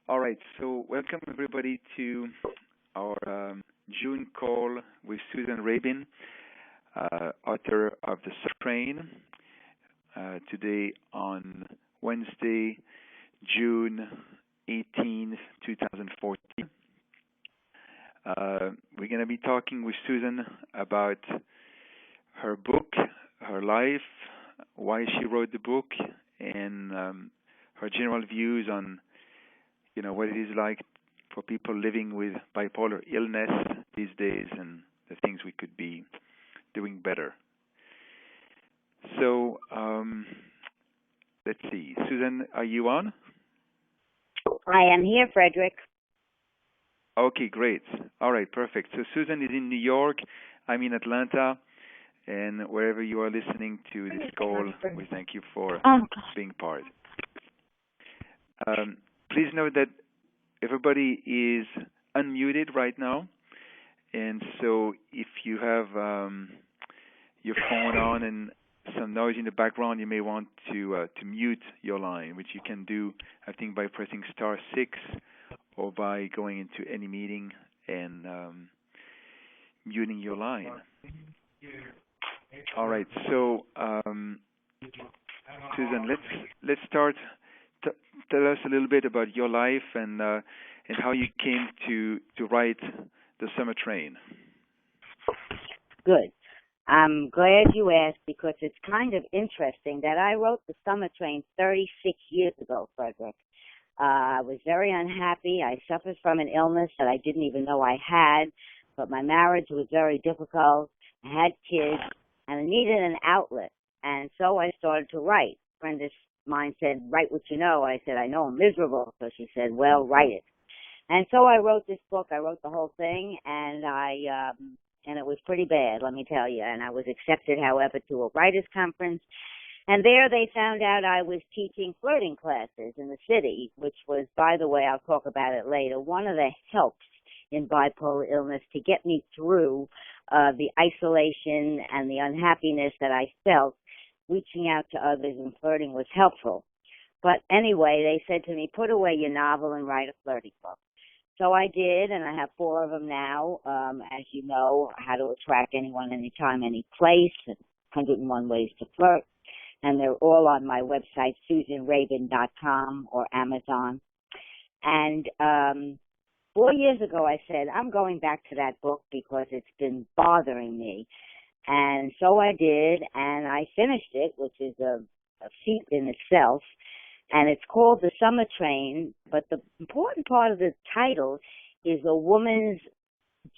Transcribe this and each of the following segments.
All right, so welcome everybody to our June call with Susan Rabin, author of The Train, today on Wednesday, June 18th, 2014. We're going to be talking with Susan about her book, her life, why she wrote the book, and her general views on what it is like for people living with bipolar illness these days and the things we could be doing better. So, let's see. Susan, are you on? I am here, Frederick. Okay, great. All right, perfect. So Susan is in New York. I'm in Atlanta. And wherever you are listening to this call, we thank you for being part. Please note that everybody is unmuted right now, and so if you have your phone on and some noise in the background, you may want to mute your line, which you can do, I think, by pressing *6 or by going into any meeting and muting your line. All right, so Susan, let's start. Tell us a little bit about your life and how you came to write The Summer Train. Good. I'm glad you asked because it's kind of interesting that I wrote The Summer Train 36 years ago, Frederick. I was very unhappy. I suffered from an illness that I didn't even know I had, but my marriage was very difficult. I had kids, and I needed an outlet, and so I started to write. A friend of mine said, "Write what you know." I said, "I know I'm miserable." So she said, "Well, write it." And so I wrote this book. I wrote the whole thing, and it was pretty bad, let me tell you. And I was accepted, however, to a writers' conference, and there they found out I was teaching flirting classes in the city, which was, by the way, I'll talk about it later, one of the helps in bipolar illness to get me through the isolation and the unhappiness that I felt. Reaching out to others and flirting was helpful. But anyway, they said to me, put away your novel and write a flirting book. So I did, and I have 4 of them now. As you know, How to Attract Anyone, Anytime, Any Place, 101 Ways to Flirt. And they're all on my website, SusanRabin.com or Amazon. And 4 years ago, I said, I'm going back to that book because it's been bothering me. And so I did, and I finished it, which is a feat in itself. And it's called The Summer Train, but the important part of the title is a woman's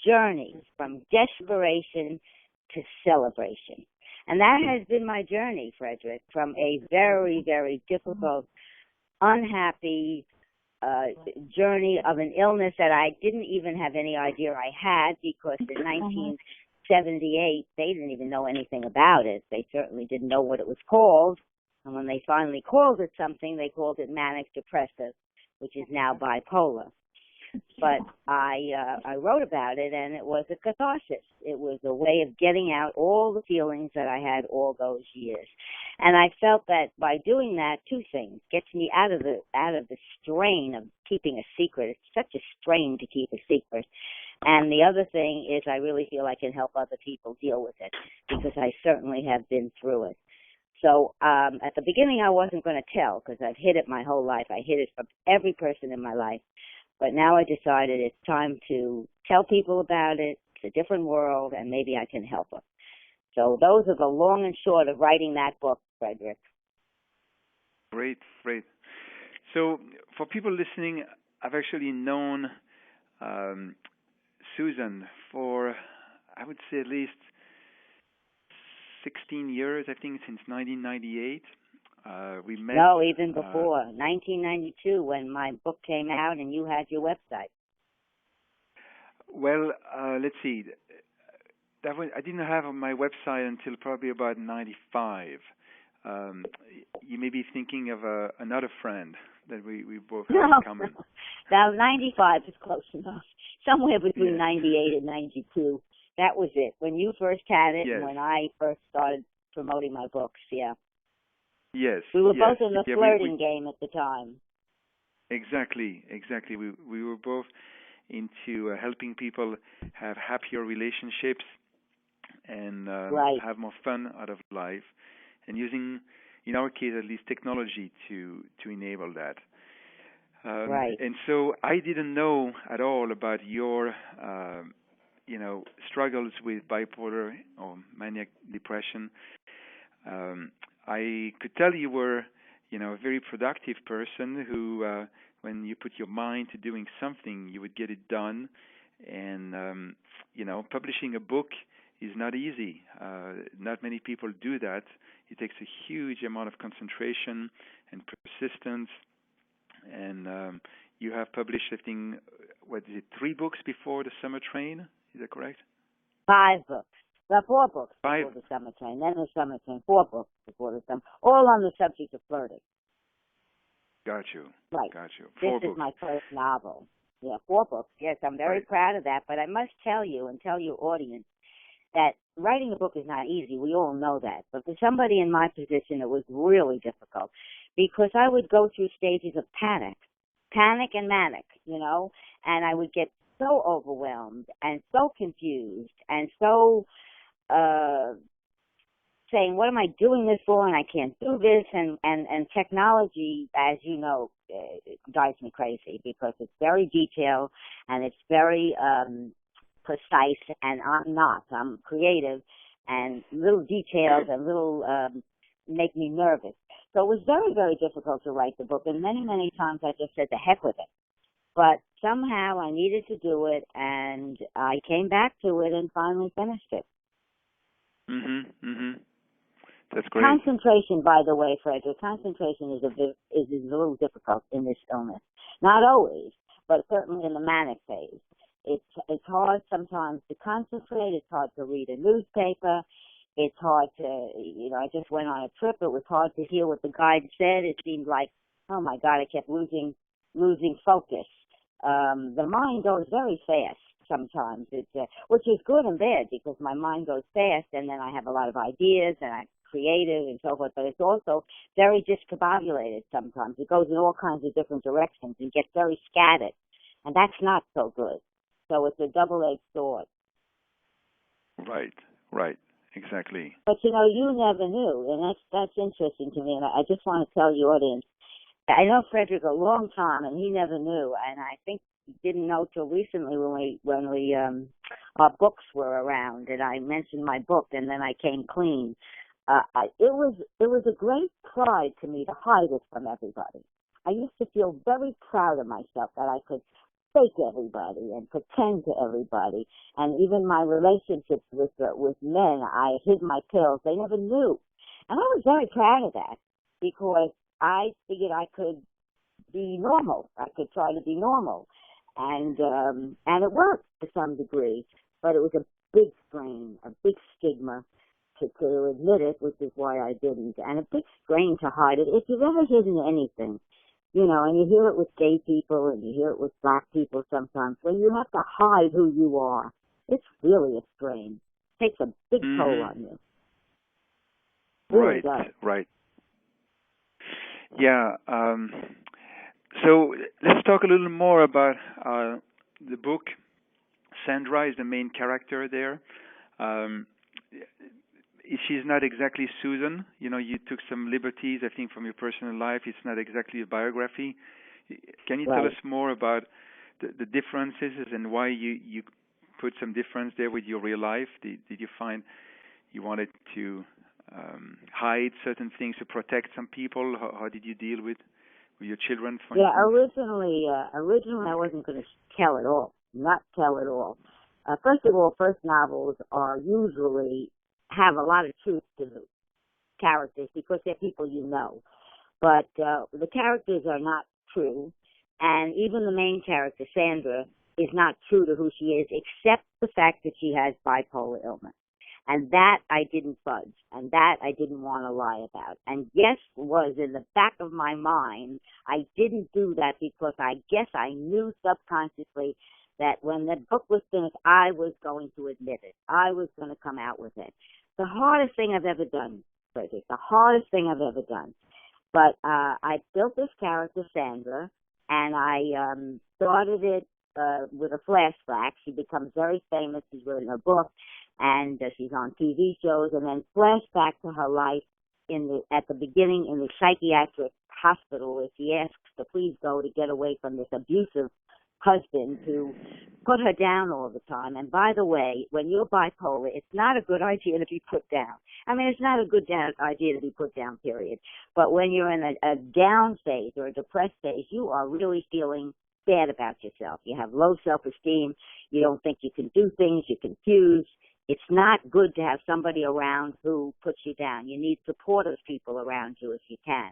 journey from desperation to celebration. And that has been my journey, Frederick, from a very, very difficult, unhappy journey of an illness that I didn't even have any idea I had, because in 1978, they didn't even know anything about it. They certainly didn't know what it was called. And when they finally called it something, they called it manic depressive, which is now bipolar. But I wrote about it, and it was a catharsis. It was a way of getting out all the feelings that I had all those years. And I felt that by doing that, 2 things: gets me out of the strain of keeping a secret. It's such a strain to keep a secret. And the other thing is I really feel I can help other people deal with it, because I certainly have been through it. So at the beginning, I wasn't going to tell, because I've hid it my whole life. I hid it from every person in my life. But now I decided it's time to tell people about it. It's a different world, and maybe I can help them. So those are the long and short of writing that book, Frederick. Great, great. So for people listening, I've actually known Susan for, I would say, at least 16 years, I think, since 1998. We met. No, even before 1992, when my book came out and you had your website. Well, let's see. I didn't have my website until probably about 95. You may be thinking of another friend that we both have in common. Now 95 is close enough. Somewhere between 98 and 92. That was it. When you first had it, and when I first started promoting my books, Yes. We were both in the flirting game at the time. Exactly, exactly. We were both into helping people have happier relationships and Right, have more fun out of life, and using, in our case at least, technology to enable that. right. And so I didn't know at all about your struggles with bipolar or maniac depression. Um, I could tell you were, a very productive person who, when you put your mind to doing something, you would get it done. And publishing a book is not easy. Not many people do that. It takes a huge amount of concentration and persistence. And you have published, I think, what is it, 3 books before the Summer Train? Is that correct? 5 books. Well, 4 books Five. before the summer train, then the summer train, 4 books before the summer, all on the subject of flirting. Got you. Right. Got you. This Four is books. my first novel. Yeah, 4 books. Yes, I'm very Right. proud of that, but I must tell you and tell your audience that writing a book is not easy. We all know that. But for somebody in my position, it was really difficult because I would go through stages of panic and manic, and I would get so overwhelmed and so confused and so uh saying, what am I doing this for? And I can't do this. And technology, as you know, drives me crazy because it's very detailed and it's very precise. And I'm not. I'm creative, and little details and little make me nervous. So it was very, very difficult to write the book. And many, many times I just said, the heck with it. But somehow I needed to do it, and I came back to it and finally finished it. Mhm. Mhm. That's great. Concentration, by the way, Frederick, concentration is a little difficult in this illness. Not always, but certainly in the manic phase. It's hard sometimes to concentrate. It's hard to read a newspaper. It's hard to, I just went on a trip. It was hard to hear what the guide said. It seemed like, oh my God, I kept losing focus. The mind goes very fast sometimes, which is good and bad because my mind goes fast and then I have a lot of ideas and I'm creative and so forth, but it's also very discombobulated sometimes. It goes in all kinds of different directions and gets very scattered, and that's not so good. So it's a double-edged sword. Right. Right. Exactly. But you never knew, and that's interesting to me, and I just want to tell your audience, I know Frederick a long time, and he never knew, and I think he didn't know till recently when we our books were around, and I mentioned my book, and then I came clean. It was a great pride to me to hide it from everybody. I used to feel very proud of myself that I could fake everybody and pretend to everybody, and even my relationships with men, I hid my pills. They never knew, and I was very proud of that because I figured I could be normal. I could try to be normal, and it worked to some degree, but it was a big strain, a big stigma to admit it, which is why I didn't, and a big strain to hide it. If you've ever hidden anything, and you hear it with gay people and you hear it with black people sometimes, when you have to hide who you are, it's really a strain. It takes a big toll Mhm. on you. It really Right. does. Right. Yeah. So let's talk a little more about the book. Sandra is the main character there. Um, she's not exactly Susan. You took some liberties, I think, from your personal life. It's not exactly a biography. Can you tell Right. us more about the differences and why you put some difference there with your real life? Did you find you wanted to hide certain things to protect some people? How did you deal with your children, for Yeah, instance? originally I wasn't going to tell it all, not tell it all. First of all, first novels are usually have a lot of truth to the characters because they're people you know. But the characters are not true, and even the main character, Sandra, is not true to who she is, except the fact that she has bipolar illness. And that I didn't budge, and that I didn't want to lie about. And yes, was in the back of my mind, I didn't do that because I guess I knew subconsciously that when the book was finished, I was going to admit it. I was going to come out with it. The hardest thing I've ever done, Frederick, the hardest thing I've ever done. But I built this character, Sandra, and I started it with a flashback. She becomes very famous. She's written a book, and she's on TV shows, and then flashback to her life at the beginning in the psychiatric hospital, where she asks to please go to get away from this abusive husband who put her down all the time. And by the way, when you're bipolar, it's not a good idea to be put down. I mean, it's not a good idea to be put down, period. But when you're in a down phase or a depressed phase, you are really feeling bad about yourself. You have low self-esteem. You don't think you can do things. You're confused. It's not good to have somebody around who puts you down. You need supportive people around you if you can.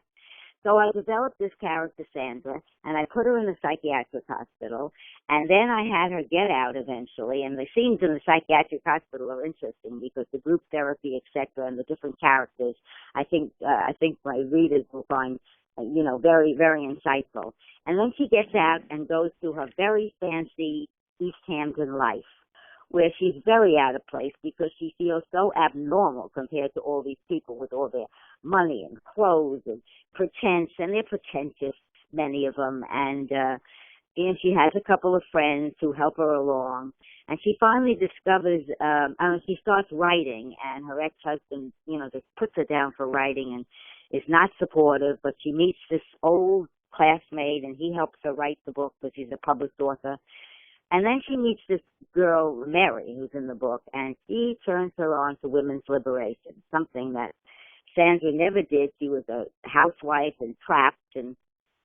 So I developed this character, Sandra, and I put her in a psychiatric hospital, and then I had her get out eventually. And the scenes in the psychiatric hospital are interesting because the group therapy, etc., and the different characters, I think my readers will find, very, very insightful. And then she gets out and goes to her very fancy East Hampton life, where she's very out of place because she feels so abnormal compared to all these people with all their money and clothes and pretense, and they're pretentious, many of them, and she has a couple of friends who help her along, and she finally discovers, she starts writing, and her ex-husband, just puts her down for writing and is not supportive, but she meets this old classmate, and he helps her write the book because he's a published author. And then she meets this girl, Mary, who's in the book, and she turns her on to women's liberation, something that Sandra never did. She was a housewife and trapped and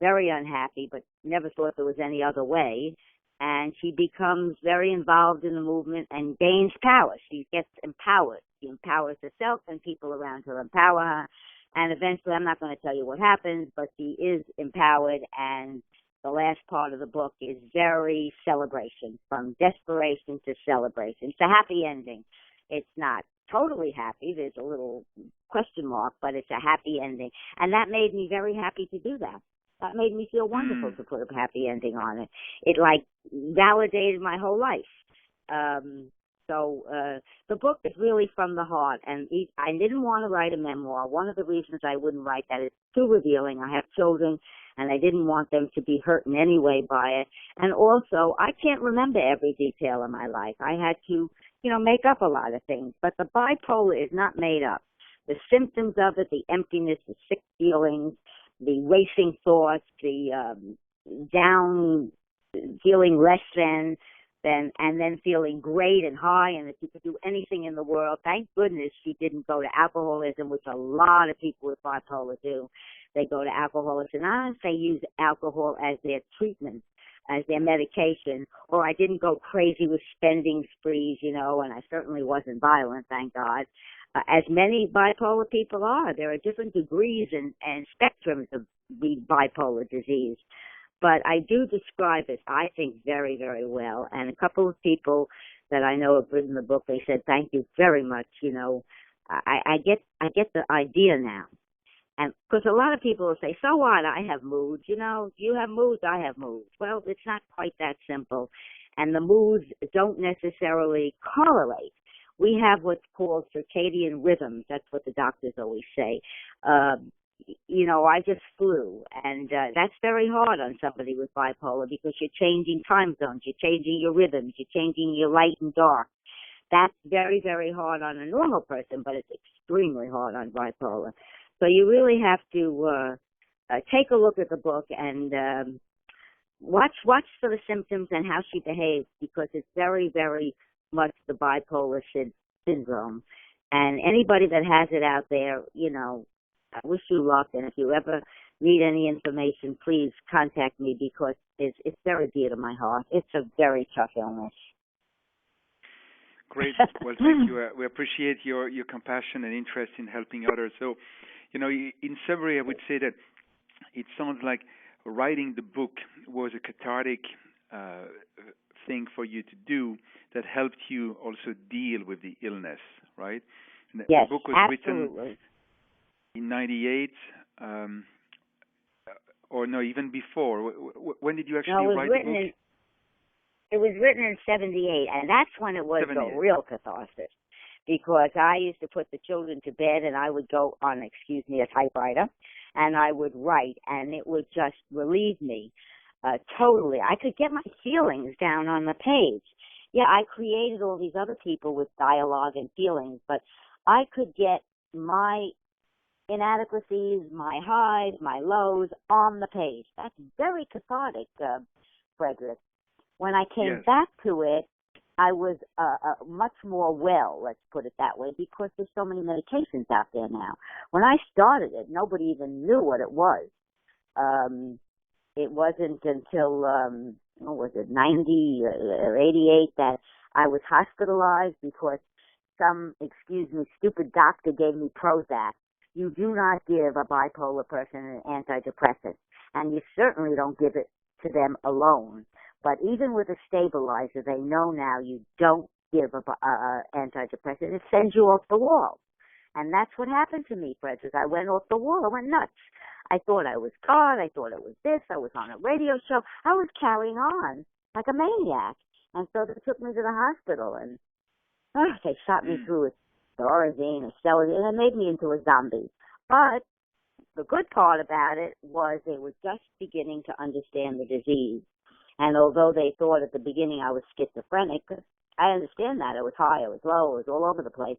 very unhappy, but never thought there was any other way. And she becomes very involved in the movement and gains power. She gets empowered. She empowers herself, and people around her empower her. And eventually, I'm not going to tell you what happens, but she is empowered, and the last part of the book is very celebration, from desperation to celebration. It's a happy ending. It's not totally happy. There's a little question mark, but it's a happy ending. And that made me very happy to do that. That made me feel wonderful to put a happy ending on it. It, validated my whole life. So the book is really from the heart, and I didn't want to write a memoir. One of the reasons I wouldn't write that is too revealing. I have children, and I didn't want them to be hurt in any way by it. And also, I can't remember every detail of my life. I had to, make up a lot of things. But the bipolar is not made up. The symptoms of it, the emptiness, the sick feelings, the racing thoughts, the down, feeling less than, and then feeling great and high, and that you could do anything in the world. Thank goodness she didn't go to alcoholism, which a lot of people with bipolar do. They go to alcoholism. I don't say use alcohol as their treatment, as their medication, or I didn't go crazy with spending sprees, and I certainly wasn't violent, thank God. As many bipolar people are. There are different degrees and spectrums of the bipolar disease. But I do describe it, I think, very, very well. And a couple of people that I know have written the book, they said, thank you very much. I get the idea now. And because a lot of people will say, so what? I have moods. You have moods, I have moods. Well, it's not quite that simple. And the moods don't necessarily correlate. We have what's called circadian rhythms. That's what the doctors always say. I just flew, and that's very hard on somebody with bipolar because you're changing time zones, you're changing your rhythms, you're changing your light and dark. That's very, very hard on a normal person, but it's extremely hard on bipolar. So you really have to take a look at the book and watch for the symptoms and how she behaves, because it's very, very much the bipolar syndrome. And anybody that has it out there, I wish you luck, and if you ever need any information, please contact me, because it's very dear to my heart. It's a very tough illness. Great. Well, thank you. We appreciate your compassion and interest in helping others. So, in summary, I would say that it sounds like writing the book was a cathartic thing for you to do that helped you also deal with the illness, right? Yes, the book was absolutely. Written in 98, or no, even before. When did you actually write the book? It was written in 78, and that's when it was the real catharsis, because I used to put the children to bed, and I would go on, a typewriter, and I would write, and it would just relieve me. Totally. I could get my feelings down on the page. Yeah, I created all these other people with dialogue and feelings, but I could get my inadequacies, my highs, my lows on the page. That's very cathartic, Frederick. When I came Yes. back to it, I was much more well, let's put it that way, because there's so many medications out there now. When I started it, nobody even knew what it was. Um, it wasn't until, what was it, 90 or 88 that I was hospitalized because some, excuse me, stupid doctor gave me Prozac. You do not give a bipolar person an antidepressant, and you certainly don't give it to them alone. But even with a stabilizer, they know now you don't give a antidepressant. It sends you off the wall. And that's what happened to me, Frederick. I went off the wall. I went nuts. I thought I was God. I thought it was this. I was on a radio show. I was carrying on like a maniac. And so they took me to the hospital, and they shot me Mm. through with Thorazine or Celery, and it made me into a zombie. But the good part about it was they were just beginning to understand the disease. And although they thought at the beginning I was schizophrenic, I understand that. I was high, I was low, I was all over the place.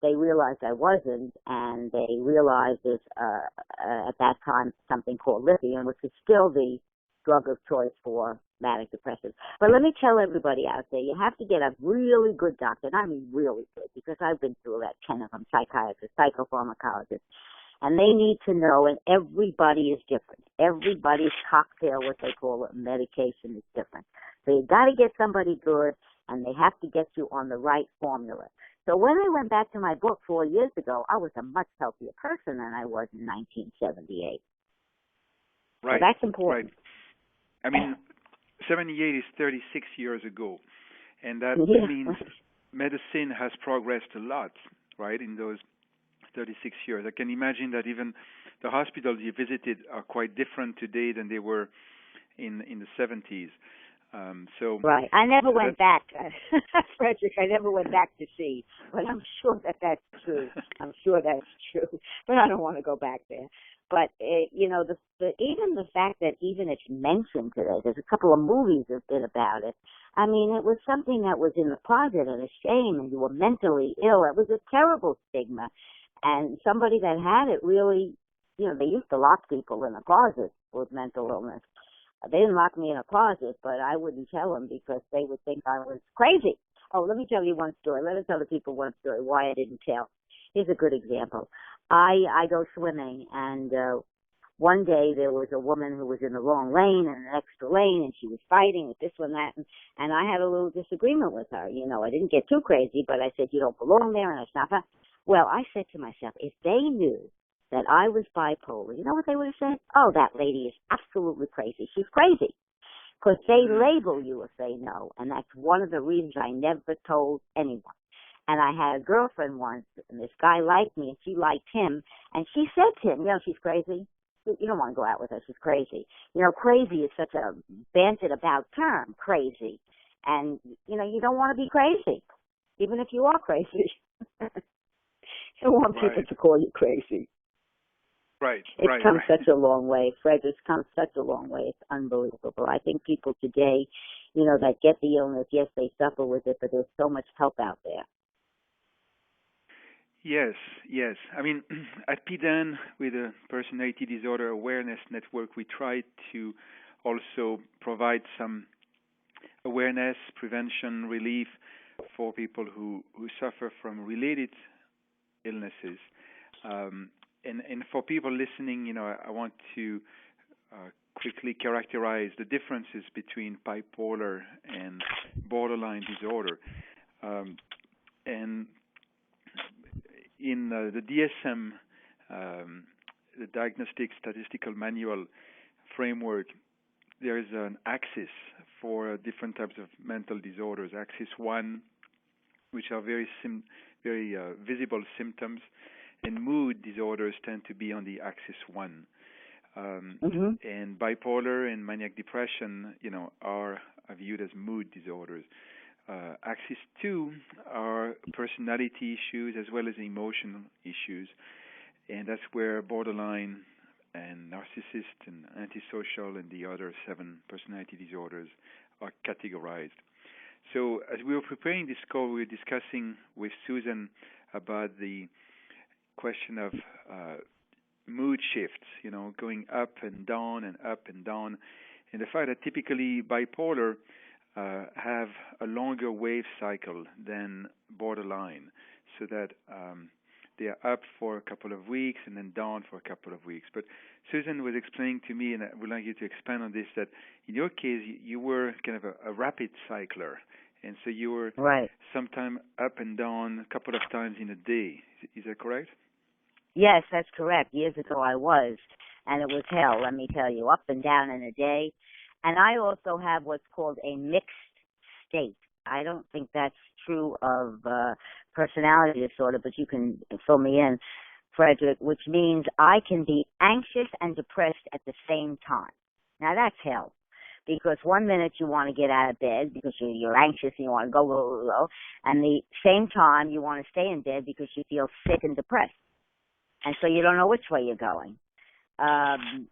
They realized I wasn't, and they realized this, at that time something called lithium, which is still the drug of choice for manic depressive. But let me tell everybody out there, you have to get a really good doctor, and I mean really good, because I've been through about 10 of them, psychiatrists, psychopharmacologists, and they need to know, and everybody is different. Everybody's cocktail, what they call it, medication is different. So you got to get somebody good, and they have to get you on the right formula. So when I went back to my book 4 years ago, I was a much healthier person than I was in 1978. So Right. that's Right. important. I mean, 78 is 36 years ago, and that Yeah. means medicine has progressed a lot, right, in those 36 years. I can imagine that even the hospitals you visited are quite different today than they were in the 70s. So Right. I never so went that's back, Frederick. I never went back to see, but I'm sure that that's true. I'm sure that's true, but I don't want to go back there. But even the fact that even it's mentioned today, there's a couple of movies that did about it. I mean, it was something that was in the closet and a shame, and you were mentally ill. It was a terrible stigma, and somebody that had it really, they used to lock people in a closet with mental illness. They didn't lock me in a closet, but I wouldn't tell them because they would think I was crazy. Oh, let me tell you one story. Let me tell the people one story why I didn't tell. Here's a good example. I go swimming, and one day there was a woman who was in the wrong lane and an extra lane, and she was fighting with this one, that, and I had a little disagreement with her. I didn't get too crazy, but I said, you don't belong there, and I stopped her. Well, I said to myself, if they knew that I was bipolar, you know what they would have said? Oh, that lady is absolutely crazy. She's crazy. Because they mm, label you if they know. And that's one of the reasons I never told anyone. And I had a girlfriend once, and this guy liked me, and she liked him. And she said to him, she's crazy. You don't want to go out with her. She's crazy. Crazy is such a banted about term, crazy. And, you don't want to be crazy, even if you are crazy. You don't want people right, to call you crazy. right, It's right, come right. such a long way, Fred. It's come such a long way. It's unbelievable. I think people today, that get the illness, yes, they suffer with it, but there's so much help out there. Yes, yes. I mean, at PDAN, with the Personality Disorder Awareness Network, we try to also provide some awareness, prevention, relief for people who suffer from related illnesses. And for people listening, I want to quickly characterize the differences between bipolar and borderline disorder. And in the DSM, the Diagnostic Statistical Manual framework, there is an axis for different types of mental disorders. Axis 1, which are very visible symptoms, and mood disorders tend to be on the axis 1. And bipolar and maniac depression, are viewed as mood disorders. Axis 2 are personality issues as well as emotional issues, and that's where borderline and narcissist and antisocial, and the other 7 personality disorders are categorized. So as we were preparing this call, we were discussing with Susan about the question of mood shifts, going up and down and up and down, and the fact that typically bipolar have a longer wave cycle than borderline, so that they are up for a couple of weeks and then down for a couple of weeks. But Susan was explaining to me, and I would like you to expand on this, that in your case you were kind of a rapid cycler, and so you were Right. sometime up and down a couple of times in a day. Is that correct? Yes, that's correct. Years ago I was, and it was hell, let me tell you, up and down in a day. And I also have what's called a mixed state. I don't think that's true of personality disorder, but you can fill me in, Frederick, which means I can be anxious and depressed at the same time. Now that's hell, because one minute you want to get out of bed because you're anxious and you want to go, and the same time you want to stay in bed because you feel sick and depressed. And so you don't know which way you're going. The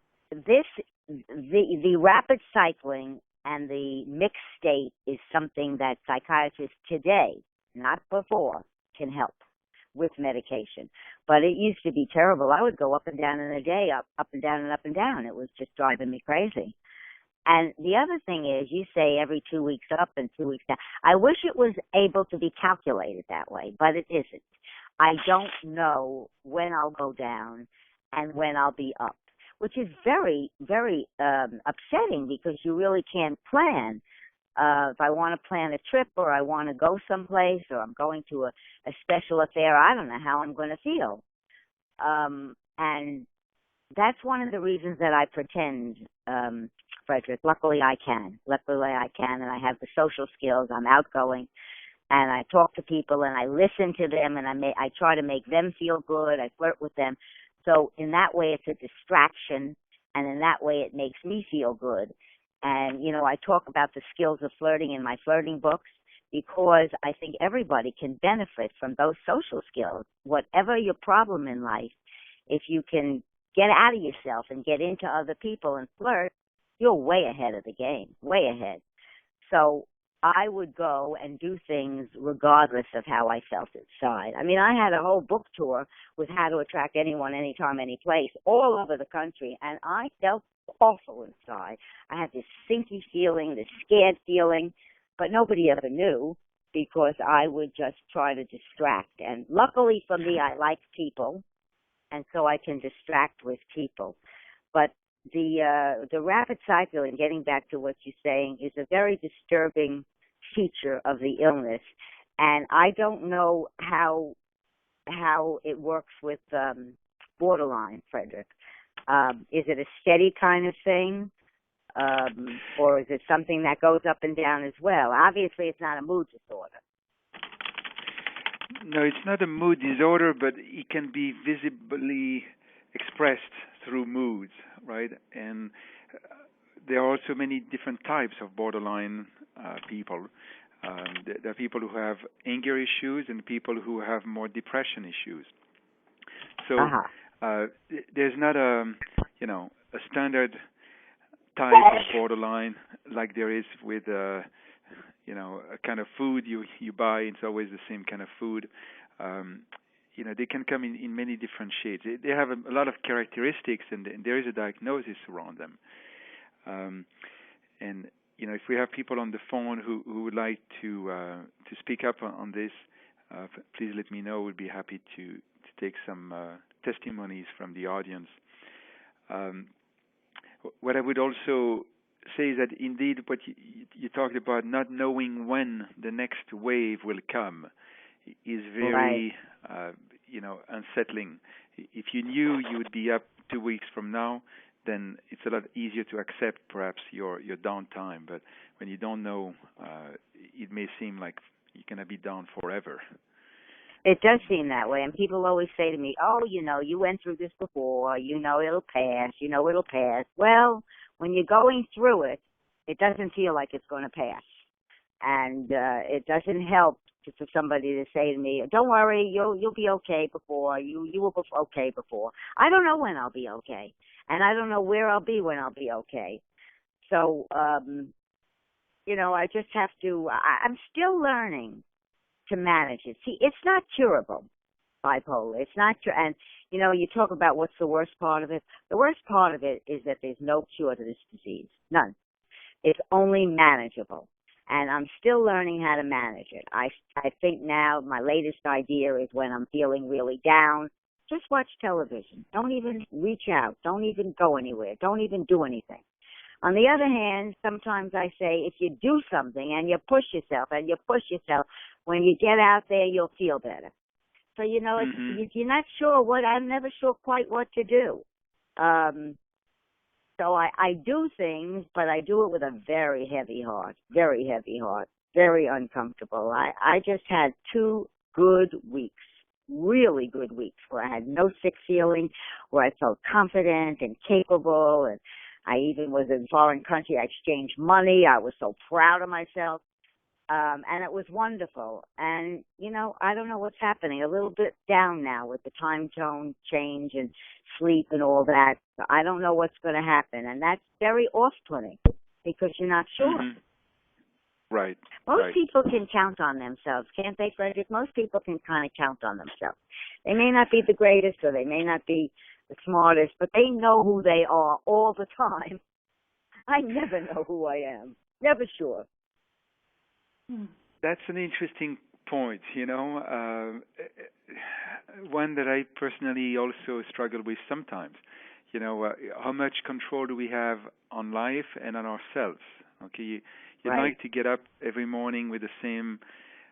rapid cycling and the mixed state is something that psychiatrists today, not before, can help with medication. But it used to be terrible. I would go up and down in a day, up and down and up and down. It was just driving me crazy. And the other thing is, you say every 2 weeks up and 2 weeks down. I wish it was able to be calculated that way, but it isn't. I don't know when I'll go down and when I'll be up, which is very, very upsetting, because you really can't plan. If I want to plan a trip, or I want to go someplace, or I'm going to a special affair, I don't know how I'm going to feel. And that's one of the reasons that I pretend, Frederick. Luckily I can, and I have the social skills. I'm outgoing, and I talk to people, and I listen to them, and I try to make them feel good. I flirt with them. So in that way, it's a distraction, and in that way, it makes me feel good. And, I talk about the skills of flirting in my flirting books, because I think everybody can benefit from those social skills. Whatever your problem in life, if you can get out of yourself and get into other people and flirt, you're way ahead of the game, way ahead. So I would go and do things regardless of how I felt inside. I mean, I had a whole book tour with How to Attract Anyone, Anytime, Anyplace, all over the country, and I felt awful inside. I had this sinky feeling, this scared feeling, but nobody ever knew, because I would just try to distract. And luckily for me, I like people, and so I can distract with people. But the rapid cycling, getting back to what you're saying, is a very disturbing feature of the illness, and I don't know how it works with borderline, Frederick. Is it a steady kind of thing, or is it something that goes up and down as well? Obviously, it's not a mood disorder. No, it's not a mood disorder, but it can be visibly expressed through moods, right? And there are also many different types of borderline people. There are people who have anger issues and people who have more depression issues. So there's not a standard type of borderline like there is with a kind of food you buy. It's always the same kind of food. They can come in many different shades. They have a lot of characteristics, and there is a diagnosis around them. And if we have people on the phone who would like to speak up on this, please let me know. We'd be happy to take some testimonies from the audience. What I would also say is that indeed what you talked about, not knowing when the next wave will come, is very unsettling. If you knew you would be up 2 weeks from now, then it's a lot easier to accept perhaps your downtime. But when you don't know, it may seem like you're going to be down forever. It does seem that way, and people always say to me, oh, you went through this before, it'll pass, Well, when you're going through it, it doesn't feel like it's going to pass. And it doesn't help for somebody to say to me, "Don't worry, you'll be okay before you will be okay before." I don't know when I'll be okay, and I don't know where I'll be when I'll be okay. So, I just have to. I'm still learning to manage it. See, it's not curable, bipolar. It's not true. And, you talk about what's the worst part of it. The worst part of it is that there's no cure to this disease. None. It's only manageable. And I'm still learning how to manage it. I think now my latest idea is when I'm feeling really down, just watch television. Don't even reach out. Don't even go anywhere. Don't even do anything. On the other hand, sometimes I say if you do something and you push yourself, when you get out there, you'll feel better. So, you're not sure I'm never sure quite what to do. So I do things, but I do it with a very heavy heart, very uncomfortable. I just had 2 good weeks, really good weeks, where I had no sick feeling, where I felt confident and capable, and I even was in a foreign country. I exchanged money. I was so proud of myself. And it was wonderful. And, I don't know what's happening. A little bit down now with the time zone change and sleep and all that. So I don't know what's going to happen. And that's very off-putting because you're not sure. Mm-hmm. Right. Most people can count on themselves, can't they, Frederick? Most people can kind of count on themselves. They may not be the greatest or they may not be the smartest, but they know who they are all the time. I never know who I am. Never sure. That's an interesting point, one that I personally also struggle with sometimes. How much control do we have on life and on ourselves? Okay, you'd Right. like to get up every morning with the same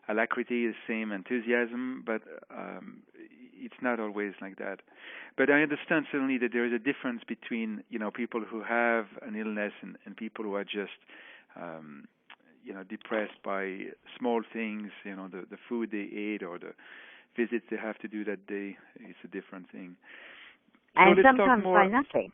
alacrity, the same enthusiasm, but it's not always like that. But I understand certainly that there is a difference between, people who have an illness and people who are just depressed by small things, the food they ate or the visits they have to do that day. It's a different thing. And so sometimes by nothing.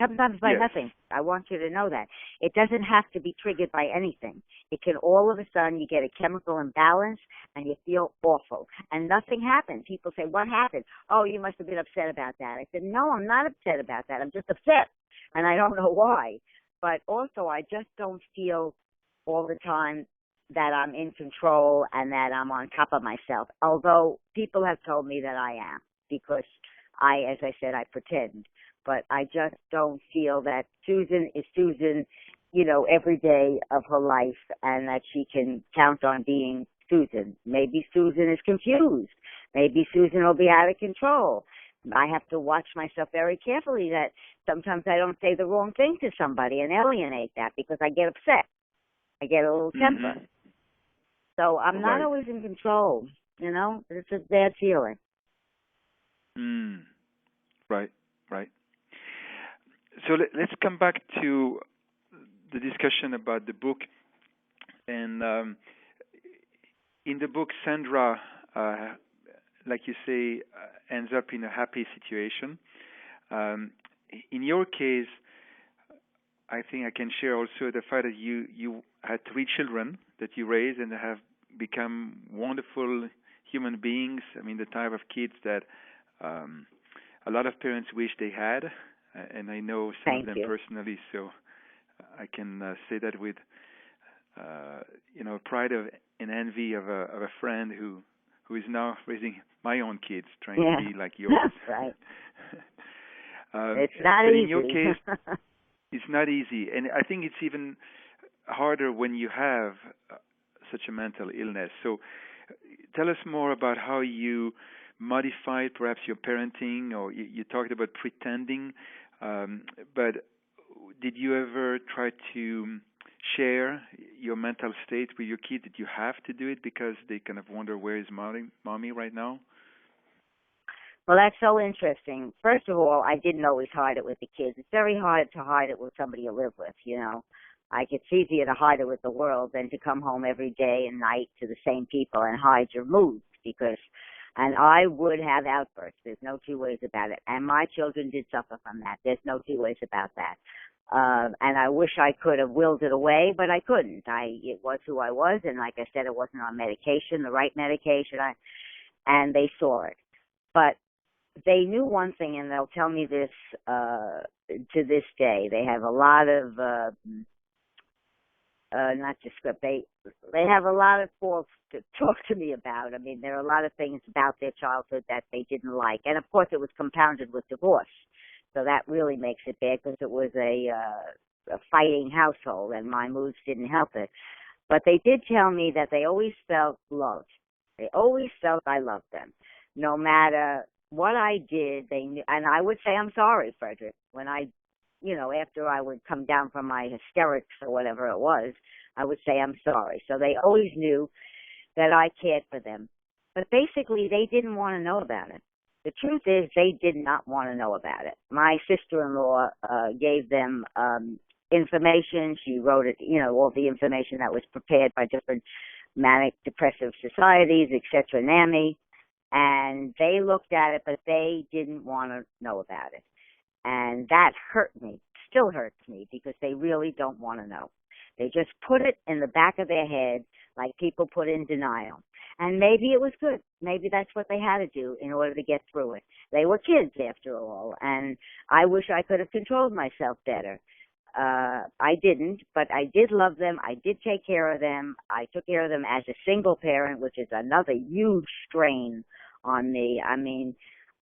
Sometimes by Yes. nothing. I want you to know that. It doesn't have to be triggered by anything. It can all of a sudden you get a chemical imbalance and you feel awful. And nothing happened. People say, "What happened?" "Oh, you must have been upset about that." I said, "No, I'm not upset about that. I'm just upset. And I don't know why." But also I just don't feel all the time that I'm in control and that I'm on top of myself. Although people have told me that I am because as I said, I pretend. But I just don't feel that Susan is Susan, every day of her life and that she can count on being Susan. Maybe Susan is confused. Maybe Susan will be out of control. I have to watch myself very carefully that sometimes I don't say the wrong thing to somebody and alienate that because I get upset. I get a little temper. Mm-hmm. So I'm not Right. always in control, It's a bad feeling. Right. So let's come back to the discussion about the book. And in the book, Sandra, like you say, ends up in a happy situation. In your case, I think I can share also the fact that you had 3 children that you raised and have become wonderful human beings. I mean, the type of kids that a lot of parents wish they had, and I know some Thank of them you. personally, so I can say that with pride and envy of a friend who is now raising my own kids, trying to be like yours. Right. It's not easy. easy. In your case, it's not easy, and I think it's even harder when you have such a mental illness. So tell us more about how you modified perhaps your parenting, or you talked about pretending, but did you ever try to share your mental state with your kids? Did you have to do it because they kind of wonder where is mommy right now? Well, that's so interesting. First of all, I didn't always hide it with the kids. It's very hard to hide it with somebody you live with, Like, it's easier to hide it with the world than to come home every day and night to the same people and hide your moods because And I would have outbursts. There's no two ways about it. And my children did suffer from that. There's no two ways about that. And I wish I could have willed it away, but I couldn't. It was who I was, and like I said, it wasn't on medication, the right medication, and they saw it. But they knew one thing, and they'll tell me this, to this day. They have a lot of, not just script, they have a lot of faults to talk to me about. I mean, there are a lot of things about their childhood that they didn't like. And of course, it was compounded with divorce. So that really makes it bad because it was a fighting household, and my moves didn't help it. But they did tell me that they always felt loved. They always felt I loved them. No matter what I did, they knew, and I would say, I'm sorry, Frederick, when after I would come down from my hysterics or whatever it was, I would say, I'm sorry. So they always knew that I cared for them. But basically, they didn't want to know about it. The truth is, they did not want to know about it. My sister-in-law gave them information. She wrote it, all the information that was prepared by different manic depressive societies, etc., NAMI, and they looked at it, but they didn't want to know about it. And that hurt me, still hurts me, because they really don't want to know. They just put it in the back of their head like people put in denial. And maybe it was good. Maybe that's what they had to do in order to get through it. They were kids, after all, and I wish I could have controlled myself better. I didn't, but I did love them. I did take care of them. I took care of them as a single parent, which is another huge strain on me. I mean,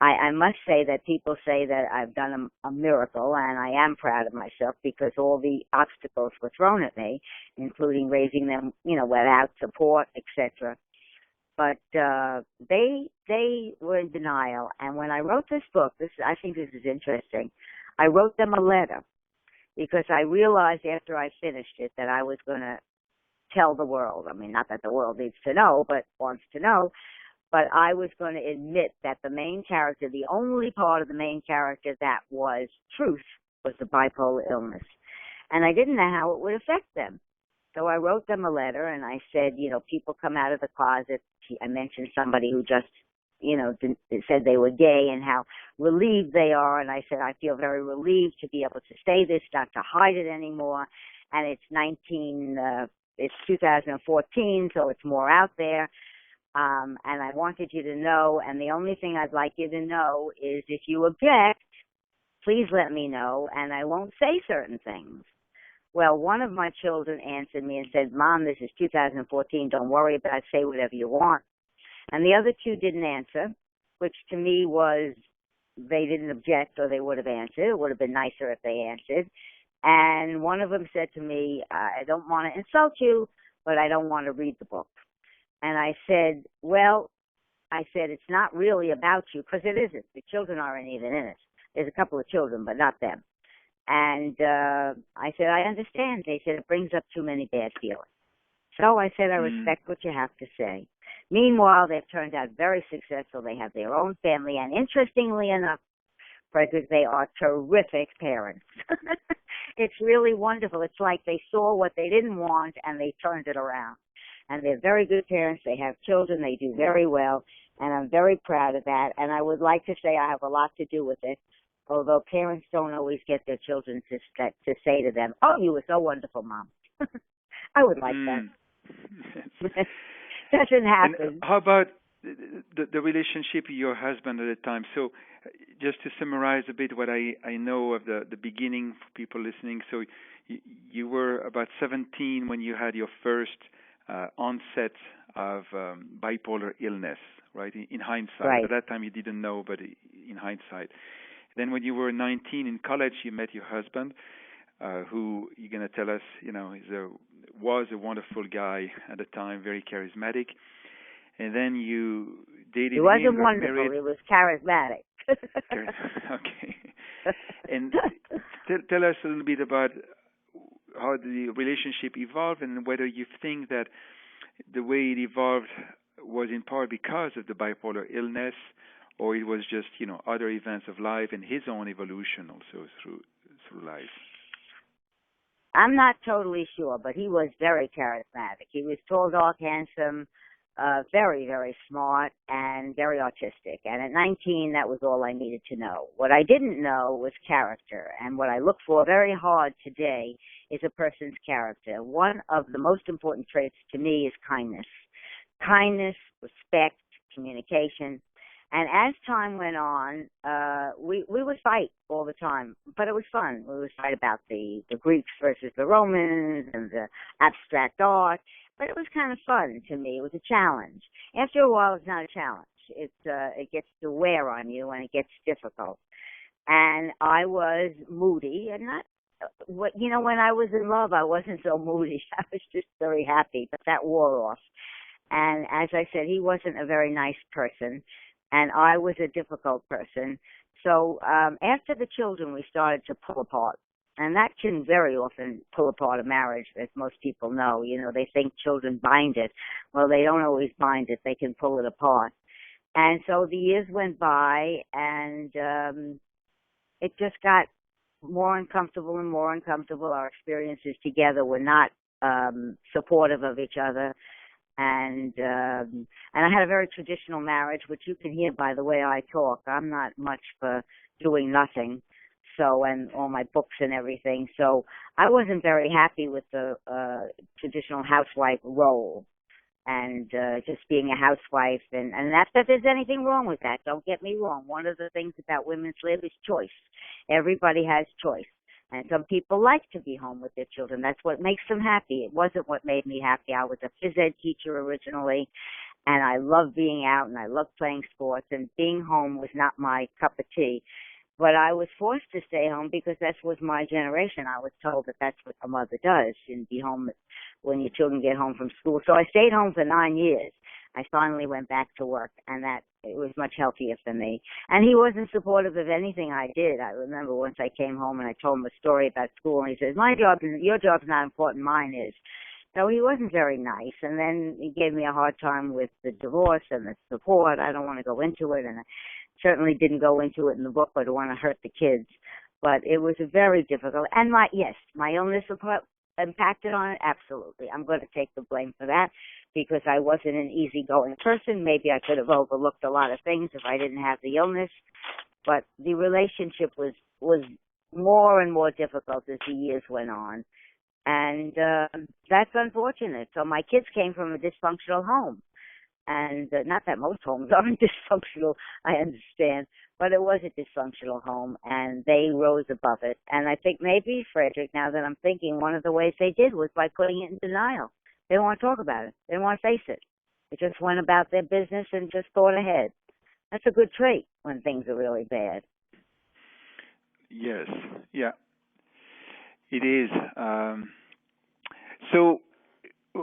I must say that people say that I've done a miracle, and I am proud of myself because all the obstacles were thrown at me, including raising them, without support, etc. But they were in denial. And when I wrote this book, I think this is interesting. I wrote them a letter because I realized after I finished it that I was going to tell the world. I mean, not that the world needs to know, but wants to know. But I was going to admit that the main character, the only part of the main character that was truth, was the bipolar illness. And I didn't know how it would affect them. So I wrote them a letter, and I said, people come out of the closet. I mentioned somebody who just, said they were gay and how relieved they are. And I said, I feel very relieved to be able to say this, not to hide it anymore. And it's 2014, so it's more out there. And I wanted you to know, and the only thing I'd like you to know is if you object, please let me know, and I won't say certain things. Well, one of my children answered me and said, Mom, this is 2014, don't worry about it, say whatever you want. And the other two didn't answer, which to me was they didn't object or they would have answered. It would have been nicer if they answered. And one of them said to me, I don't want to insult you, but I don't want to read the book. And I said, it's not really about you, because it isn't. The children aren't even in it. There's a couple of children, but not them. And I said, I understand. They said, it brings up too many bad feelings. So I said, I respect what you have to say. Meanwhile, they've turned out very successful. They have their own family. And interestingly enough, Frederick, they are terrific parents. It's really wonderful. It's like they saw what they didn't want and they turned it around. And they're very good parents. They have children. They do very well. And I'm very proud of that. And I would like to say I have a lot to do with it, although parents don't always get their children to say to them, oh, you were so wonderful, Mom. I would like that. Doesn't happen. And how about the relationship with your husband at the time? So just to summarize a bit what I know of the beginning for people listening. So you were about 17 when you had your first onset of bipolar illness, right? In hindsight. Right. At that time you didn't know, but in hindsight. Then when you were 19 in college, you met your husband, who you're going to tell us, was a wonderful guy at the time, very charismatic. And then you dated him. He wasn't got wonderful. married. He was charismatic. Okay. And tell us a little bit about how the relationship evolved and whether you think that the way it evolved was in part because of the bipolar illness, or it was just, other events of life and his own evolution also through life. I'm not totally sure, but he was very charismatic. He was tall, dark, handsome, very, very smart and very artistic. And at 19, that was all I needed to know. What I didn't know was character. And what I look for very hard today is a person's character. One of the most important traits to me is kindness. Kindness, respect, communication. And as time went on, we would fight all the time, but it was fun. We would fight about the Greeks versus the Romans and the abstract art, but it was kind of fun to me. It was a challenge. After a while, it's not a challenge. It gets to wear on you and it gets difficult. And I was moody and not when I was in love, I wasn't so moody. I was just very happy, but that wore off. And as I said, he wasn't a very nice person, and I was a difficult person. So after the children, we started to pull apart. And that can very often pull apart a marriage, as most people know. They think children bind it. Well, they don't always bind it. They can pull it apart. And so the years went by, and it just got more uncomfortable and more uncomfortable. Our experiences together were not supportive of each other. And I had a very traditional marriage, which you can hear by the way I talk. I'm not much for doing nothing, and all my books and everything. So I wasn't very happy with the traditional housewife role and just being a housewife. And not that there's anything wrong with that. Don't get me wrong. One of the things about women's life is choice. Everybody has choice. And some people like to be home with their children. That's what makes them happy. It wasn't what made me happy. I was a phys ed teacher originally, and I loved being out, and I loved playing sports, and being home was not my cup of tea. But I was forced to stay home because that was my generation. I was told that that's what a mother does, and be home when your children get home from school. So I stayed home for 9 years. I finally went back to work, and that it was much healthier for me. And he wasn't supportive of anything I did. I remember once I came home and I told him a story about school, and he says, your job's not important, mine is. So he wasn't very nice. And then he gave me a hard time with the divorce and the support. I don't want to go into it, and I certainly didn't go into it in the book. I don't want to hurt the kids. But it was very difficult. And my illness impacted on it, absolutely. I'm going to take the blame for that because I wasn't an easygoing person. Maybe I could have overlooked a lot of things if I didn't have the illness. But the relationship was more and more difficult as the years went on. And that's unfortunate. So my kids came from a dysfunctional home. And not that most homes aren't dysfunctional, I understand, but it was a dysfunctional home, and they rose above it. And I think maybe, Frederick, now that I'm thinking, one of the ways they did was by putting it in denial. They didn't want to talk about it. They didn't want to face it. They just went about their business and just thought ahead. That's a good trait when things are really bad. Yes, yeah, it is. So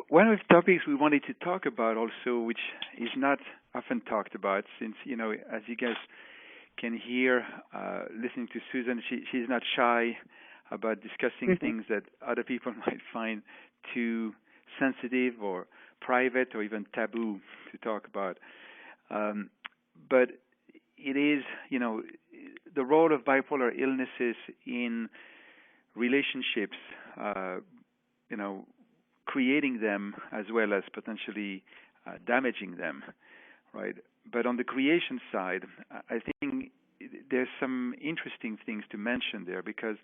one of the topics we wanted to talk about also, which is not often talked about, since, as you guys can hear, listening to Susan, she's not shy about discussing things that other people might find too sensitive or private or even taboo to talk about. But it is, the role of bipolar illnesses in relationships, creating them as well as potentially damaging them, right? But on the creation side, I think there's some interesting things to mention there because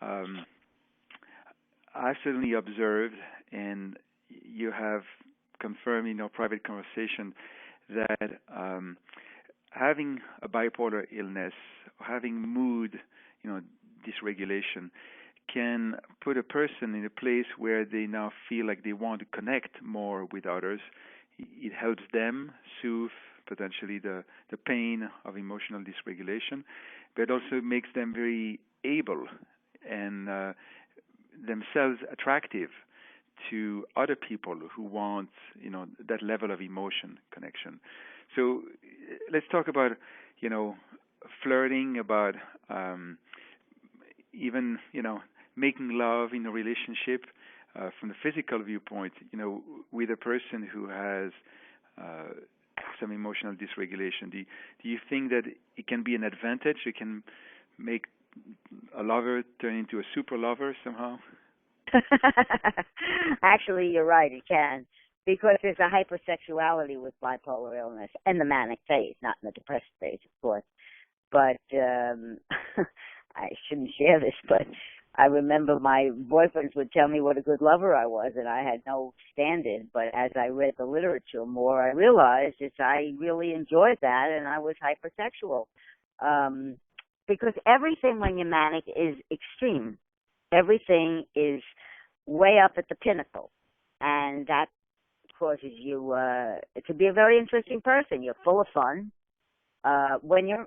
I certainly observed, and you have confirmed in our private conversation, that having a bipolar illness, having mood, dysregulation, can put a person in a place where they now feel like they want to connect more with others. It helps them soothe potentially the pain of emotional dysregulation, but also makes them very able and themselves attractive to other people who want, that level of emotion connection. So let's talk about, flirting, about even, making love in a relationship from the physical viewpoint, with a person who has some emotional dysregulation. Do you think that it can be an advantage? It can make a lover turn into a super lover somehow? Actually, you're right. It can. because there's a hypersexuality with bipolar illness and the manic phase, not in the depressed phase, of course. But I shouldn't share this, but I remember my boyfriends would tell me what a good lover I was, and I had no standard. But as I read the literature more, I realized that I really enjoyed that, and I was hypersexual. Because everything when you're manic is extreme. Everything is way up at the pinnacle, and that causes you to be a very interesting person. You're full of fun. When you're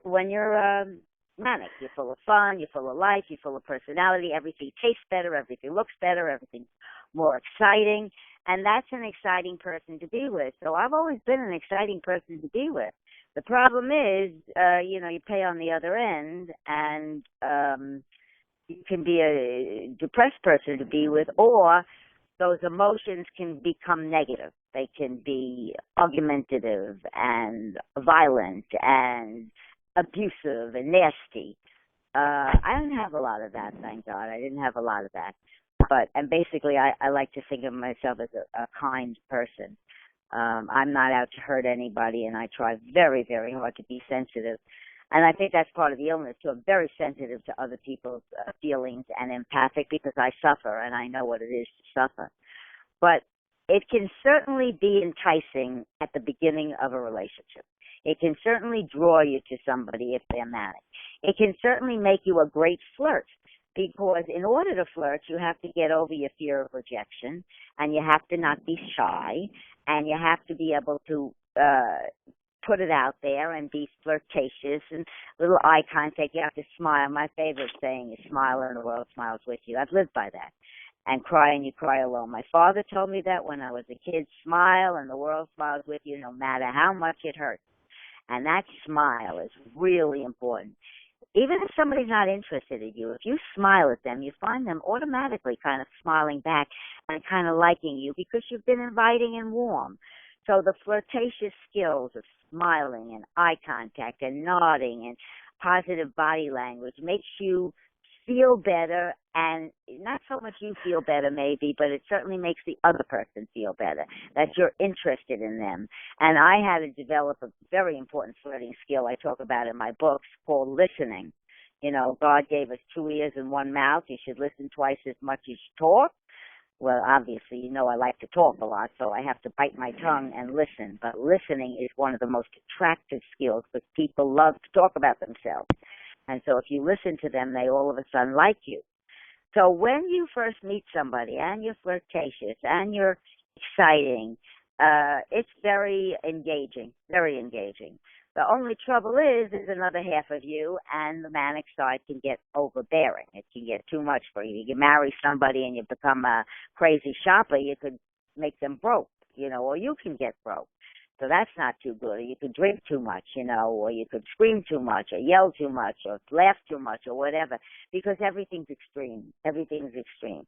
manic, you're full of fun, you're full of life, you're full of personality. Everything tastes better, everything looks better, everything's more exciting, and that's an exciting person to be with. So I've always been an exciting person to be with. The problem is, you pay on the other end, and you can be a depressed person to be with, or those emotions can become negative. They can be argumentative and violent and abusive and nasty. I don't have a lot of that, thank God. I didn't have a lot of that. And basically, I like to think of myself as a kind person. I'm not out to hurt anybody, and I try very, very hard to be sensitive. And I think that's part of the illness, too. I'm very sensitive to other people's feelings and empathic because I suffer, and I know what it is to suffer. But it can certainly be enticing at the beginning of a relationship. It can certainly draw you to somebody if they're manic. It can certainly make you a great flirt, because in order to flirt, you have to get over your fear of rejection, and you have to not be shy, and you have to be able to put it out there and be flirtatious and little eye contact. You have to smile. My favorite saying is smile and the world smiles with you. I've lived by that. And cry and you cry alone. My father told me that when I was a kid. Smile and the world smiles with you no matter how much it hurts. And that smile is really important. Even if somebody's not interested in you, if you smile at them, you find them automatically kind of smiling back and kind of liking you because you've been inviting and warm. So the flirtatious skills of smiling and eye contact and nodding and positive body language makes you feel better, and not so much you feel better maybe, but it certainly makes the other person feel better, that you're interested in them. And I had to develop a very important flirting skill I talk about in my books called listening. God gave us 2 ears and 1 mouth. You should listen twice as much as you talk. Well, obviously, I like to talk a lot, so I have to bite my tongue and listen. But listening is one of the most attractive skills because people love to talk about themselves. And so if you listen to them, they all of a sudden like you. So when you first meet somebody and you're flirtatious and you're exciting, it's very engaging, very engaging. The only trouble is there's another half of you, and the manic side can get overbearing. It can get too much for you. You marry somebody and you become a crazy shopper, you could make them broke, or you can get broke. So that's not too good. Or you could drink too much, or you could scream too much or yell too much or laugh too much or whatever, because everything's extreme. Everything's extreme.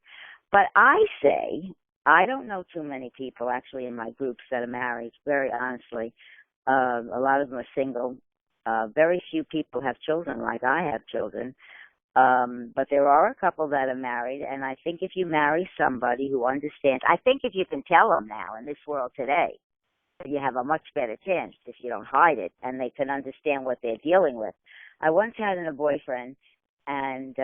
But I say, I don't know too many people actually in my groups that are married, very honestly. A lot of them are single. Very few people have children like I have children. But there are a couple that are married, and I think if you marry somebody who understands, I think if you can tell them now in this world today, you have a much better chance if you don't hide it, and they can understand what they're dealing with. I once had a boyfriend, and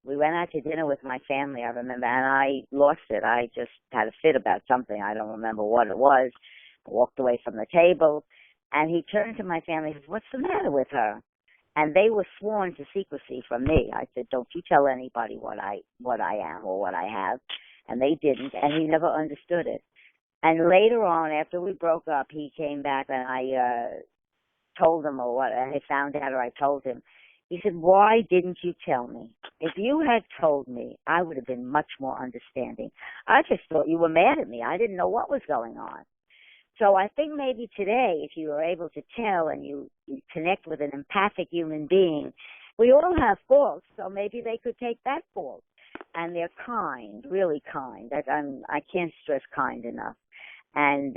we went out to dinner with my family, I remember, and I lost it. I just had a fit about something. I don't remember what it was. I walked away from the table, and he turned to my family and said, "What's the matter with her?" And they were sworn to secrecy from me. I said, "Don't you tell anybody what I am or what I have." And they didn't, and he never understood it. And later on, after we broke up, he came back and I told him or what I found out, or I told him. He said, "Why didn't you tell me? If you had told me, I would have been much more understanding. I just thought you were mad at me. I didn't know what was going on." So I think maybe today, if you are able to tell and you connect with an empathic human being, we all have faults, so maybe they could take that fault. And they're kind, really kind. I can't stress kind enough. And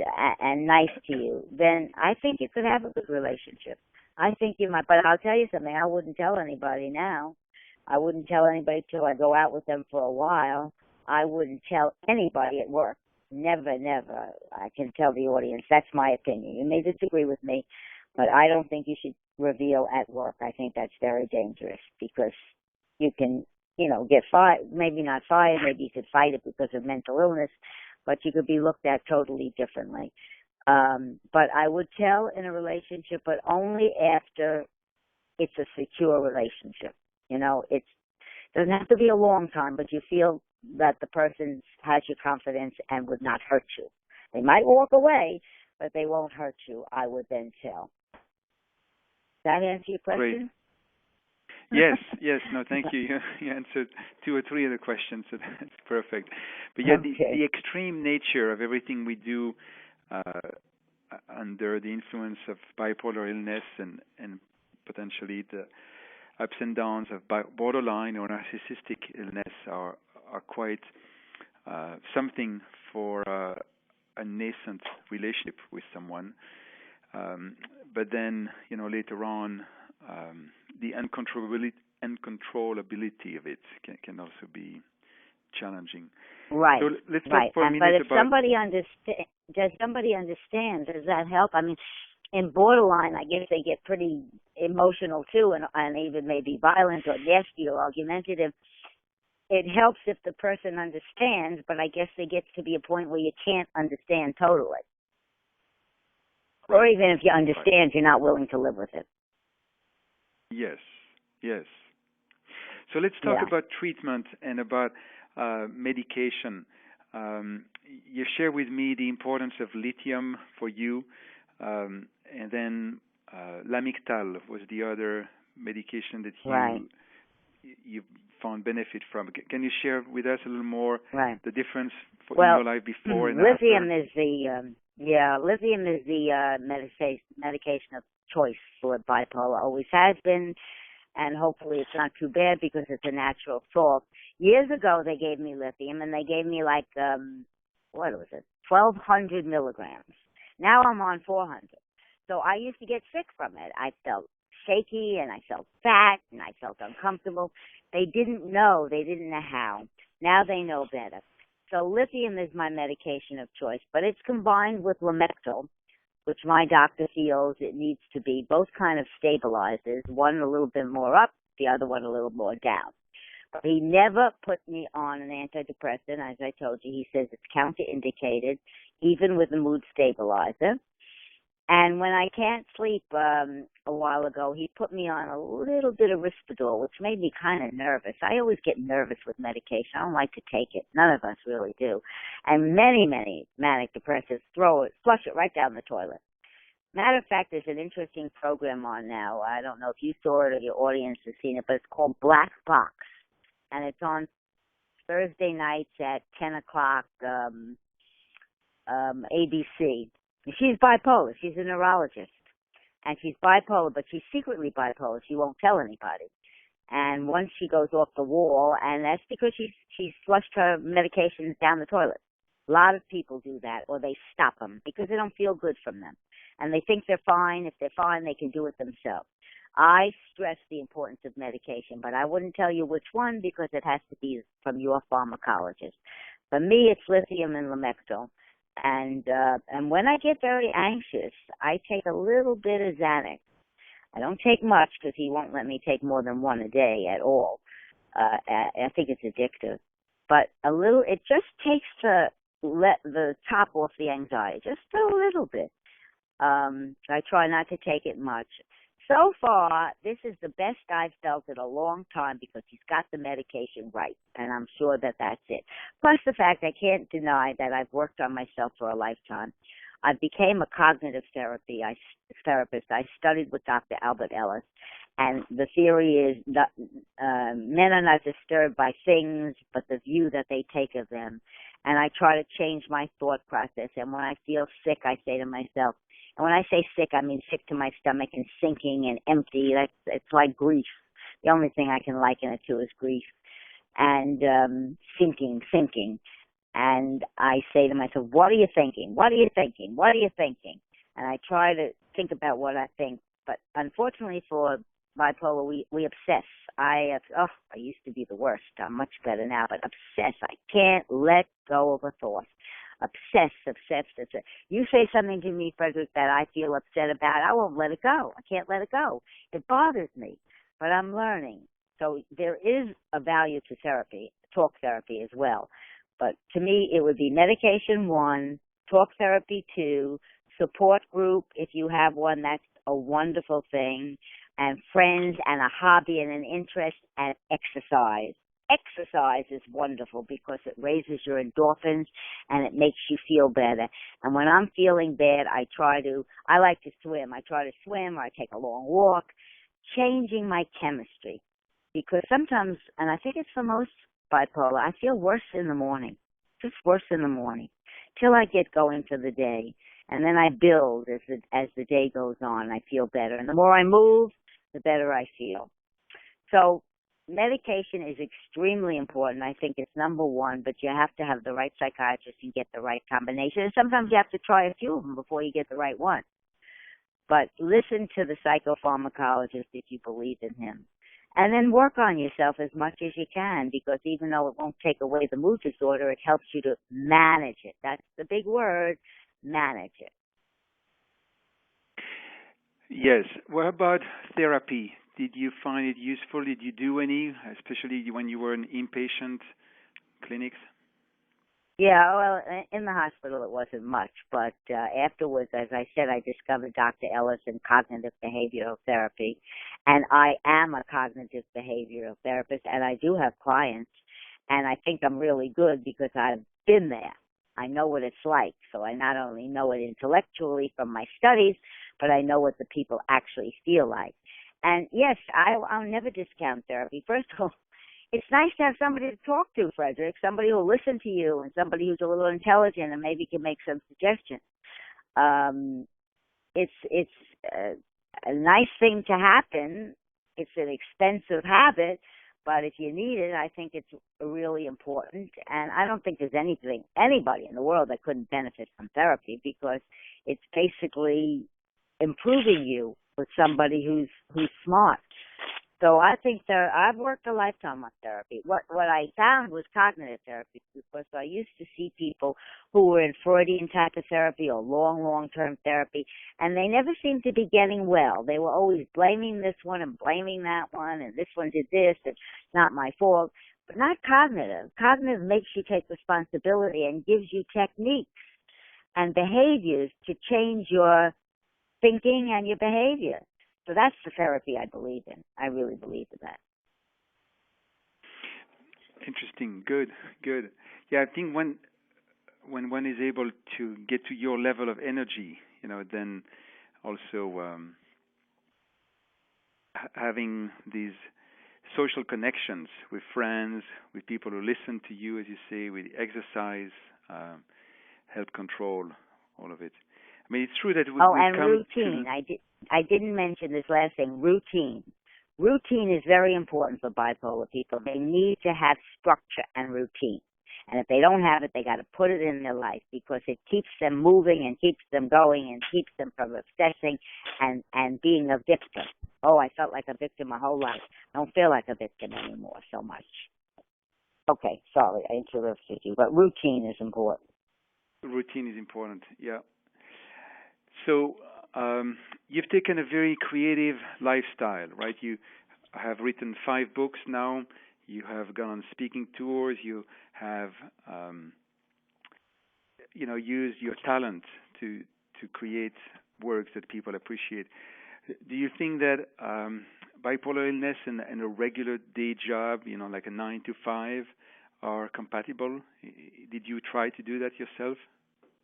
nice to you, then I think you could have a good relationship. I think you might, but I'll tell you something, I wouldn't tell anybody now. I wouldn't tell anybody till I go out with them for a while. I wouldn't tell anybody at work. Never, never. I can tell the audience that's my opinion. You may disagree with me, but I don't think you should reveal at work. I think that's very dangerous because you can, get fired, maybe not fired, maybe you could fight it because of mental illness, but you could be looked at totally differently. But I would tell in a relationship, but only after it's a secure relationship. It doesn't have to be a long time, but you feel that the person has your confidence and would not hurt you. They might walk away, but they won't hurt you, I would then tell. Does that answer your Great. question? Yes, yes. No, thank you. You answered two or three of the questions, so that's perfect. But yeah, Okay. the extreme nature of everything we do uh, under the influence of bipolar illness and potentially the ups and downs of borderline or narcissistic illness are quite something for a nascent relationship with someone. But then, later on, the uncontrollability of it can also be challenging. Right, So let's talk right. for a But minute if about. somebody does somebody understand? Does that help? I mean, in borderline, I guess they get pretty emotional too, and even maybe violent or nasty or argumentative. It helps if the person understands, but I guess there gets to be a point where you can't understand totally. Or Right, even if you right. understand, you're not willing to live with it. Yes, yes. So let's talk Yeah. about treatment and about medication. You share with me the importance of lithium for you, and then Lamictal was the other medication that Right. you found benefit from. Can you share with us a little more Right. the difference in Well, your life before and lithium after? is lithium is the medication of choice for bipolar. Always has been, and hopefully it's not too bad because it's a natural salt. Years ago, they gave me lithium, and they gave me like what was it, 1,200 milligrams. Now I'm on 400. So I used to get sick from it. I felt shaky, and I felt fat, and I felt uncomfortable. They didn't know. They didn't know how. Now they know better. So lithium is my medication of choice, but it's combined with Lamictal, which my doctor feels it needs to be. Both kind of stabilizers, one a little bit more up, the other one a little more down. But he never put me on an antidepressant. As I told you, he says it's counterindicated, even with a mood stabilizer. And when I can't sleep a while ago, he put me on a little bit of Risperdal, which made me kind of nervous. I always get nervous with medication. I don't like to take it. None of us really do. And many, many manic depressives flush it right down the toilet. Matter of fact, there's an interesting program on now. I don't know if you saw it or your audience has seen it, but it's called Black Box. And it's on Thursday nights at 10 o'clock ABC. She's bipolar. She's a neurologist. And she's bipolar, but she's secretly bipolar. She won't tell anybody. And once she goes off the wall, and that's because she's flushed her medications down the toilet. A lot of people do that, or they stop them because they don't feel good from them. And they think they're fine. If they're fine, they can do it themselves. I stress the importance of medication, but I wouldn't tell you which one because it has to be from your pharmacologist. For me, it's lithium and Lamictal. And when I get very anxious, I take a little bit of Xanax. I don't take much because he won't let me take more than one a day at all. I think it's addictive. But a little, it just takes to let the top off the anxiety, just a little bit. I try not to take it much. So far, this is the best I've felt in a long time because he's got the medication right, and I'm sure that that's it. Plus the fact I can't deny that I've worked on myself for a lifetime. I became a cognitive therapist. I studied with Dr. Albert Ellis, and the theory is that men are not disturbed by things, but the view that they take of them. And I try to change my thought process, and when I feel sick, I say to myself, and when I say sick, I mean sick to my stomach and sinking and empty. It's like grief. The only thing I can liken it to is grief. And sinking. And I say to myself, what are you thinking? What are you thinking? What are you thinking? And I try to think about what I think. But unfortunately for bipolar, we obsess. I used to be the worst. I'm much better now, but obsess. I can't let go of a thought. Obsessed. You say something to me, Frederick, that I feel upset about, I won't let it go. I can't let it go. It bothers me, but I'm learning. So there is a value to therapy, talk therapy as well. But to me, it would be medication one, talk therapy two, support group if you have one, that's a wonderful thing, and friends and a hobby and an interest, and exercise. Exercise is wonderful because it raises your endorphins and it makes you feel better. And when I'm feeling bad, I like to swim. I try to swim or I take a long walk, changing my chemistry. Because sometimes, and I think it's for most bipolar, I feel worse in the morning, just worse in the morning, till I get going for the day. And then I build as the day goes on. I feel better. And the more I move, the better I feel. So medication is extremely important. I think it's number one, but you have to have the right psychiatrist and get the right combination. And sometimes you have to try a few of them before you get the right one. But listen to the psychopharmacologist if you believe in him. And then work on yourself as much as you can, because even though it won't take away the mood disorder, it helps you to manage it. That's the big word, manage it. Yes. What about therapy? Did you find it useful? Did you do any, especially when you were in inpatient clinics? Yeah, well, in the hospital it wasn't much, but afterwards, as I said, I discovered Dr. Ellis in cognitive behavioral therapy, and I am a cognitive behavioral therapist, and I do have clients, and I think I'm really good because I've been there. I know what it's like, so I not only know it intellectually from my studies, but I know what the people actually feel like. And yes, I'll never discount therapy. First of all, it's nice to have somebody to talk to, Frederick, somebody who'll listen to you and somebody who's a little intelligent and maybe can make some suggestions. It's a nice thing to happen. It's an expensive habit, but if you need it, I think it's really important. And I don't think there's anybody in the world that couldn't benefit from therapy, because it's basically improving you with somebody who's smart. So I think I've worked a lifetime on therapy. What I found was cognitive therapy, because I used to see people who were in Freudian type of therapy or long-term therapy, and they never seemed to be getting well. They were always blaming this one and blaming that one, and this one did this, and it's not my fault. But not cognitive. Cognitive makes you take responsibility and gives you techniques and behaviors to change your thinking and your behavior. So that's the therapy I believe in. I really believe in that. Interesting. Good. Good. Yeah, I think when one is able to get to your level of energy, then also having these social connections with friends, with people who listen to you, as you say, with exercise, help control all of it. I mean, it's true that we and come routine. I didn't mention this last thing, routine. Routine is very important for bipolar people. They need to have structure and routine. And if they don't have it, they got to put it in their life, because it keeps them moving and keeps them going and keeps them from obsessing and being a victim. Oh, I felt like a victim my whole life. I don't feel like a victim anymore so much. Okay, sorry, I interrupted you, but routine is important. Routine is important, yeah. So you've taken a very creative lifestyle, right? You have written 5 books now. You have gone on speaking tours. You have, used your talent to create works that people appreciate. Do you think that bipolar illness and a regular day job, like a 9 to 5, are compatible? Did you try to do that yourself?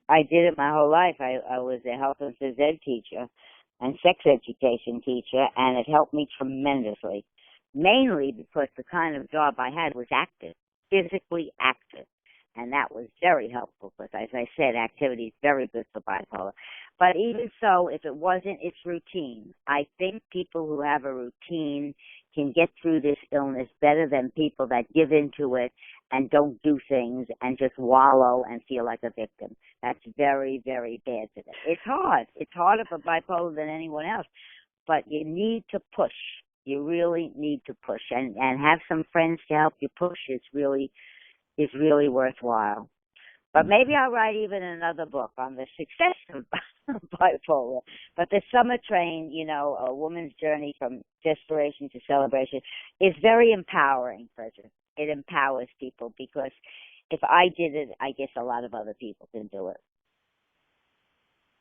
I did it my whole life. I was a health and phys ed teacher and sex education teacher, and it helped me tremendously, mainly because the kind of job I had was active, physically active, and that was very helpful because, as I said, activity is very good for bipolar. But even so, if it wasn't, it's routine. I think people who have a routine can get through this illness better than people that give into it and don't do things and just wallow and feel like a victim. That's very, very bad for them. It's hard. It's harder for bipolar than anyone else. But you need to push. You really need to push. And have some friends to help you push is really worthwhile. But maybe I'll write even another book on the success of bipolar. But the Summer Train, a woman's journey from desperation to celebration, is very empowering, Frederick. It empowers people because if I did it, I guess a lot of other people can do it.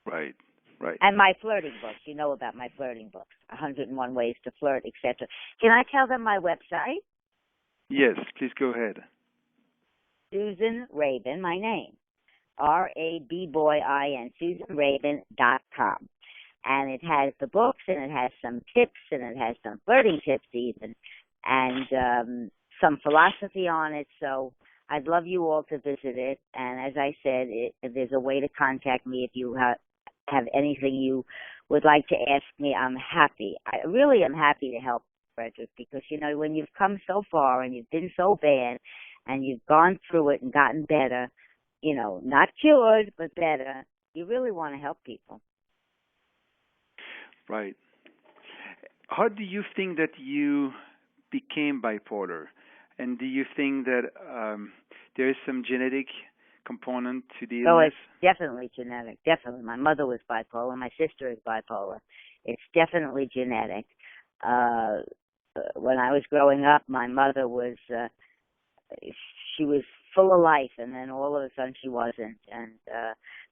Right, right. And my flirting books, you know about my flirting books, 101 Ways to Flirt, etc. Can I tell them my website? Yes, please go ahead. Susan Rabin, my name, RABBOYIN, SusanRabin.com. And it has the books, and it has some tips, and it has some flirting tips even, and some philosophy on it. So I'd love you all to visit it. And as I said, there's a way to contact me if you have anything you would like to ask me. I'm happy. I really am happy to help, Frederick, because, when you've come so far and you've been so bad and you've gone through it and gotten better, not cured, but better, you really want to help people. Right. How do you think that you became bipolar? And do you think that there is some genetic component to the Oh, illness? it's definitely genetic. Definitely. My mother was bipolar. My sister is bipolar. It's definitely genetic. When I was growing up, my mother was, she was full of life, and then all of a sudden she wasn't. And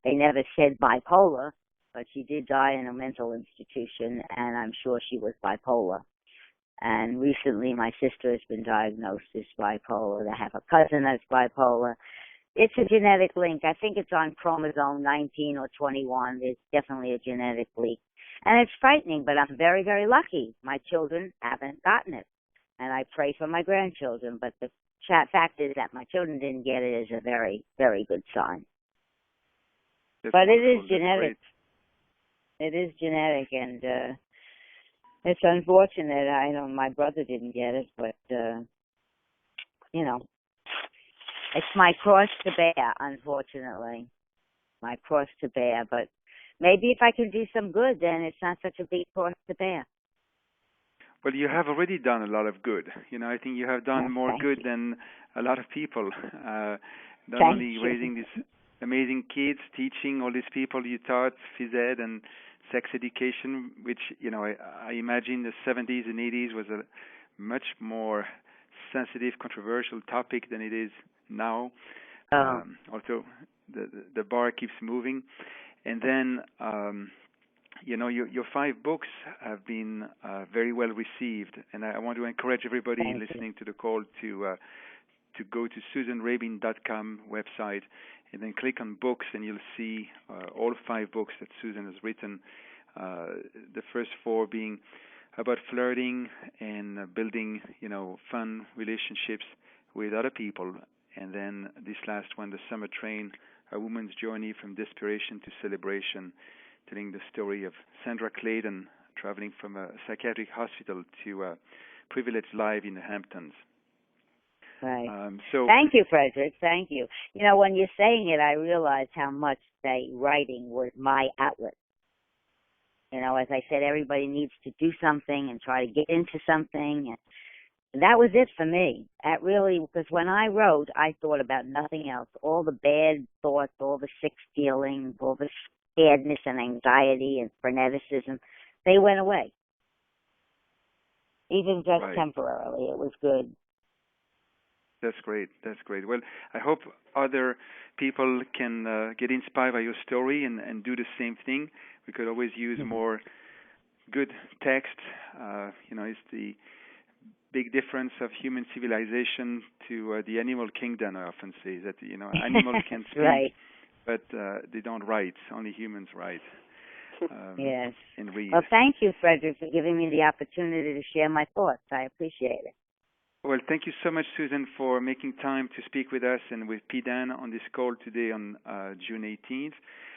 they never said bipolar, but she did die in a mental institution, and I'm sure she was bipolar. And recently my sister has been diagnosed as bipolar. I have a cousin that's bipolar. It's a genetic link. I think it's on chromosome 19 or 21. There's definitely a genetic link. And it's frightening, but I'm very, very lucky. My children haven't gotten it. And I pray for my grandchildren. But the fact is that my children didn't get it is a very, very good sign. That's but wonderful. It is genetic. It is genetic, and it's unfortunate. My brother didn't get it, but, it's my cross to bear, unfortunately. My cross to bear. But maybe if I can do some good, then it's not such a big cross to bear. Well, you have already done a lot of good. I think you have done more good than a lot of people. Not only raising these amazing kids, teaching all these people you taught, phys ed and sex education, which, I imagine the 70s and 80s was a much more sensitive, controversial topic than it is now. Also, the bar keeps moving. And then, your 5 books have been very well received. And I want to encourage everybody listening to the call to go to SusanRabin.com website and then click on books, and you'll see all 5 books that Susan has written. The first 4 being about flirting and building, fun relationships with other people. And then this last one, The Summer Train, A Woman's Journey from Desperation to Celebration, telling the story of Sandra Clayton traveling from a psychiatric hospital to a privileged life in the Hamptons. Right. Thank you, Frederick. Thank you. When you're saying it, I realize how much writing was my outlet. As I said, everybody needs to do something and try to get into something. And that was it for me. That really, because when I wrote, I thought about nothing else. All the bad thoughts, all the sick feelings, all the sadness and anxiety and freneticism, they went away. Even just temporarily, it was good. That's great. That's great. Well, I hope other people can get inspired by your story and do the same thing. We could always use more good text. It's the big difference of human civilization to the animal kingdom. I often say that, animals can speak, but they don't write. Only humans write. Yes. And read. Well, thank you, Frederick, for giving me the opportunity to share my thoughts. I appreciate it. Well, thank you so much, Susan, for making time to speak with us and with PDAN on this call today on June 18th.